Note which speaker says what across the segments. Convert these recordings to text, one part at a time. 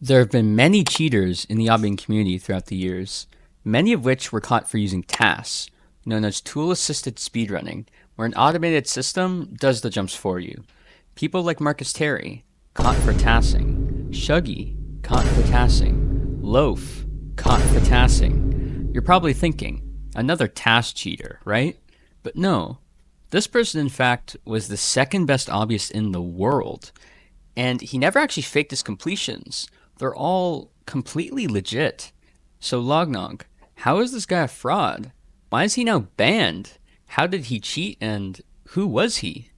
Speaker 1: There have been many cheaters in the obbying community throughout the years, many of which were caught for using TAS, known as tool-assisted speedrunning, where an automated system does the jumps for you. People like Marcusterry, caught for TASing, Shuggy, caught for TASing, Loaf, caught for TASing. You're probably thinking, another TAS cheater, right? But no, this person in fact was the second best obbyist in the world, and he never actually faked his completions. They're all completely legit. So Lognog, how is this guy a fraud? Why is he now banned? How did he cheat and who was he?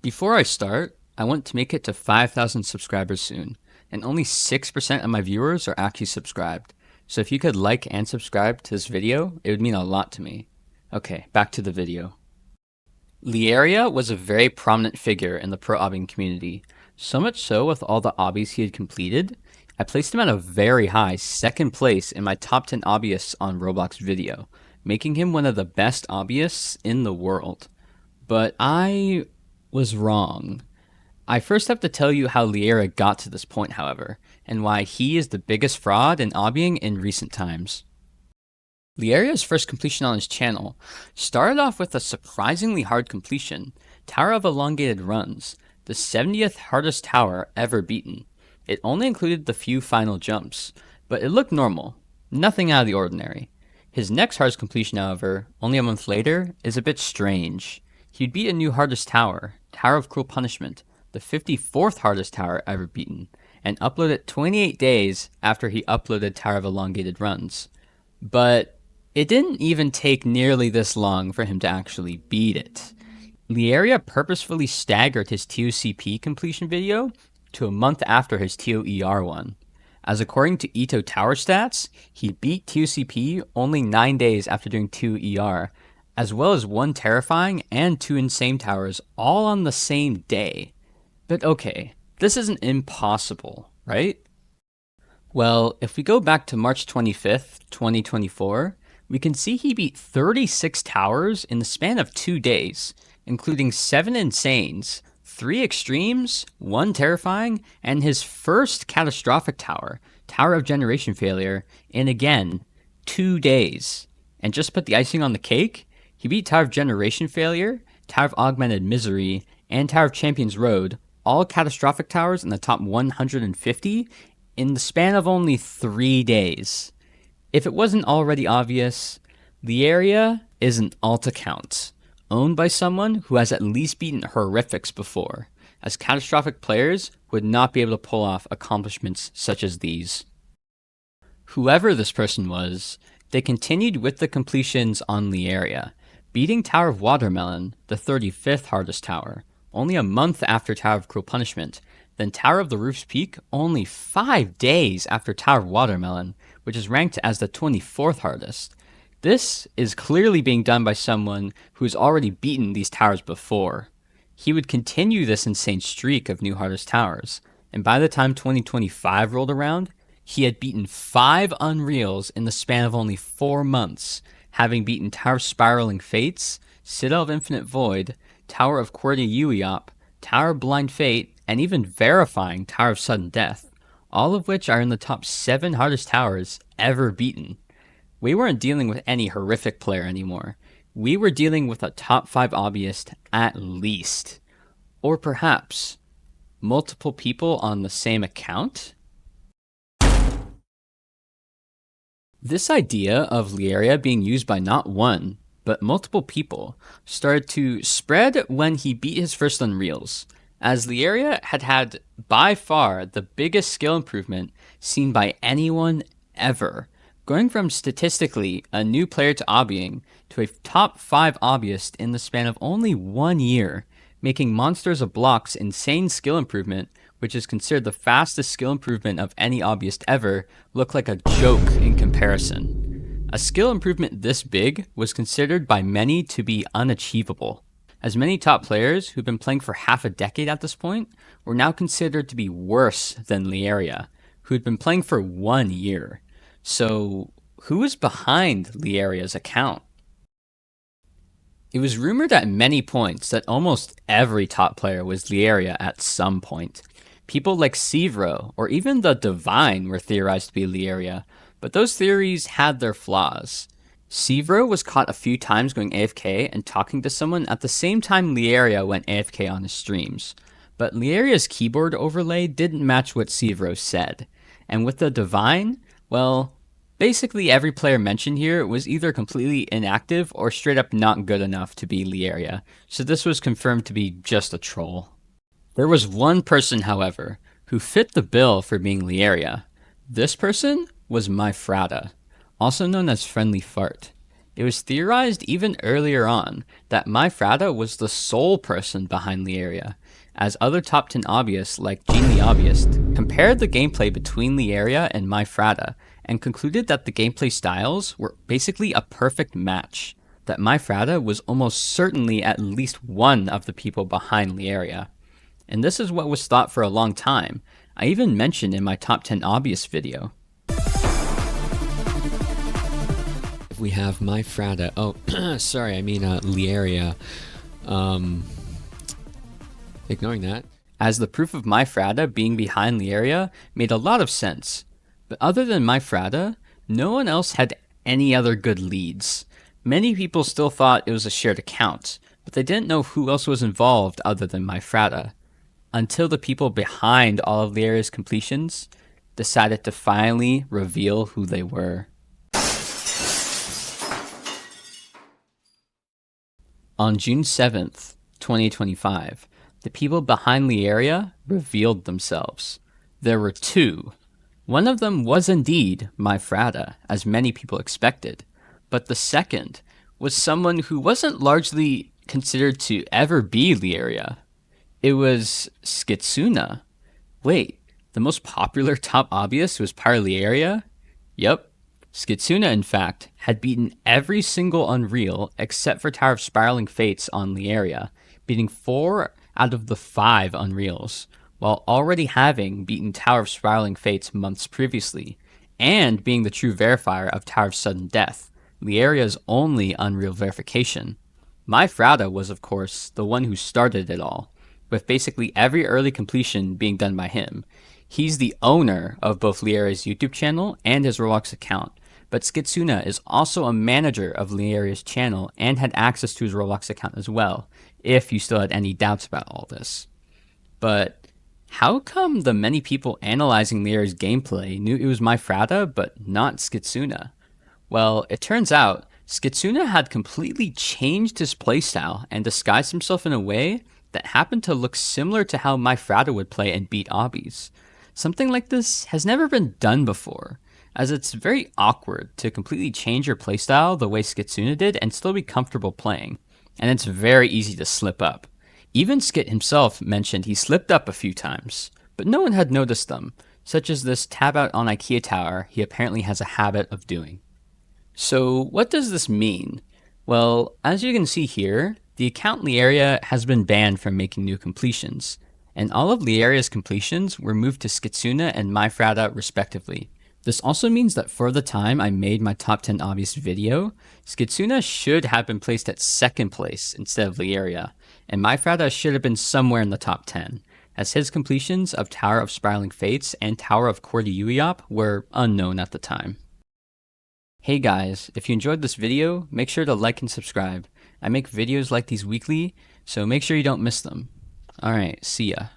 Speaker 1: Before I start, I want to make it to 5,000 subscribers soon, and only 6% of my viewers are actually subscribed. So if you could like and subscribe to this video, it would mean a lot to me. Okay, back to the video. Lieria was a very prominent figure in the pro obbying community, so much so with all the obbies he had completed, I placed him at a very high second place in my top 10 obbyists on Roblox video, making him one of the best obbyists in the world. But I was wrong. I first have to tell you how Lieria got to this point, however, and why he is the biggest fraud in obbying in recent times. Lieria's first completion on his channel started off with a surprisingly hard completion, Tower of Elongated Runs, the 70th hardest tower ever beaten. It only included the few final jumps, but it looked normal, nothing out of the ordinary. His next hardest completion, however, only a month later, is a bit strange. He'd beat a new hardest tower, Tower of Cruel Punishment, the 54th hardest tower ever beaten, and upload it 28 days after he uploaded Tower of Elongated Runs. But it didn't even take nearly this long for him to actually beat it. Lieria purposefully staggered his TOCP completion video to a month after his TOER one, as according to etoh tower stats, he beat TOCP only 9 days after doing TOER, as well as 1 terrifying and 2 insane towers all on the same day. But okay, this isn't impossible, right? Well, if we go back to March 25th, 2024, we can see he beat 36 towers in the span of 2 days, including 7 insanes, 3 extremes, 1 terrifying, and his first catastrophic tower, Tower of Generation Failure, in again, 2 days. And just to put the icing on the cake, he beat Tower of Generation Failure, Tower of Augmented Misery, and Tower of Champions Road, all catastrophic towers in the top 150, in the span of only 3 days. If it wasn't already obvious, Lieria is an alt account, owned by someone who has at least beaten horrifics before, as catastrophic players would not be able to pull off accomplishments such as these. Whoever this person was, they continued with the completions on Lieria, beating Tower of Watermelon, the 35th hardest tower, only a month after Tower of Cruel Punishment, then Tower of the Roof's Peak only 5 days after Tower of Watermelon, which is ranked as the 24th hardest. This is clearly being done by someone who's already beaten these towers before. He would continue this insane streak of new hardest towers, and by the time 2025 rolled around, he had beaten 5 Unreals in the span of only 4 months, having beaten Tower of Spiraling Fates, Citadel of Infinite Void, Tower of Querdy Ueop, Tower of Blind Fate, and even verifying Tower of Sudden Death, all of which are in the top 7 hardest towers ever beaten. We weren't dealing with any horrific player anymore. We were dealing with a top 5 obbyist at least. Or perhaps multiple people on the same account? This idea of Lieria being used by not one, but multiple people started to spread when he beat his first Unreals, as Lieria had by far the biggest skill improvement seen by anyone ever, going from statistically a new player to obbying to a top 5 obbyist in the span of only 1 year, making Monsters of Blocks' insane skill improvement, which is considered the fastest skill improvement of any obbyist ever, look like a joke in comparison. A skill improvement this big was considered by many to be unachievable, as many top players who've been playing for half a decade at this point were now considered to be worse than Lieria, who'd been playing for 1 year. So, who was behind Lieria's account? It was rumored at many points that almost every top player was Lieria at some point. People like Sevro or even the Divine were theorized to be Lieria, but those theories had their flaws. Sevro was caught a few times going AFK and talking to someone at the same time Lieria went AFK on his streams. But Lieria's keyboard overlay didn't match what Sevro said. And with the Divine, well, basically every player mentioned here was either completely inactive or straight up not good enough to be Lieria, so this was confirmed to be just a troll. There was one person, however, who fit the bill for being Lieria. This person was Myfrata, also known as Friendly Fart. It was theorized even earlier on that Myfrata was the sole person behind Lieria, as other top 10 obbyists like Gene the Obbyist compared the gameplay between Lieria and Myfrata and concluded that the gameplay styles were basically a perfect match, that Myfrata was almost certainly at least one of the people behind Lieria. And this is what was thought for a long time. I even mentioned in my top 10 obbyist video.
Speaker 2: We have Myfrata. Oh, sorry, I mean Lieria. Ignoring that.
Speaker 1: As the proof of Myfrata being behind Lieria made a lot of sense. But other than Myfrata, no one else had any other good leads. Many people still thought it was a shared account, but they didn't know who else was involved other than Myfrata. Until the people behind all of Lieria's completions decided to finally reveal who they were. On June 7th, 2025, the people behind Lieria revealed themselves. There were two. One of them was indeed Myfrata, as many people expected, but the second was someone who wasn't largely considered to ever be Lieria. It was Skitsuna. Wait, the most popular top obbyist was part of Lieria? Yep. Skitsuna, in fact, had beaten every single Unreal except for Tower of Spiraling Fates on Lieria, beating 4 out of the 5 Unreals, while already having beaten Tower of Spiraling Fates months previously, and being the true verifier of Tower of Sudden Death, Lieria's only Unreal verification. Myfrata was, of course, the one who started it all, with basically every early completion being done by him. He's the owner of both Lieria's YouTube channel and his Roblox account, but Skitsuna is also a manager of Lieria's channel and had access to his Roblox account as well, if you still had any doubts about all this. But how come the many people analyzing Lieria's gameplay knew it was Myfrata but not Skitsuna? Well, it turns out Skitsuna had completely changed his playstyle and disguised himself in a way that happened to look similar to how Myfrata would play and beat Obbies. Something like this has never been done before, as it's very awkward to completely change your playstyle the way Skitsuna did and still be comfortable playing, and it's very easy to slip up. Even Skit himself mentioned he slipped up a few times, but no one had noticed them, such as this tab out on IKEA Tower he apparently has a habit of doing. So what does this mean? Well, as you can see here, the account Lieria has been banned from making new completions, and all of Lieria's completions were moved to Skitsuna and Myfrata respectively. This also means that for the time I made my top 10 obvious video, Skitsuna should have been placed at 2nd place instead of Lieria, and Myfrata should have been somewhere in the top 10, as his completions of Tower of Spiraling Fates and Tower of Cordy Uyop were unknown at the time. Hey guys, if you enjoyed this video, make sure to like and subscribe. I make videos like these weekly, so make sure you don't miss them. Alright, see ya.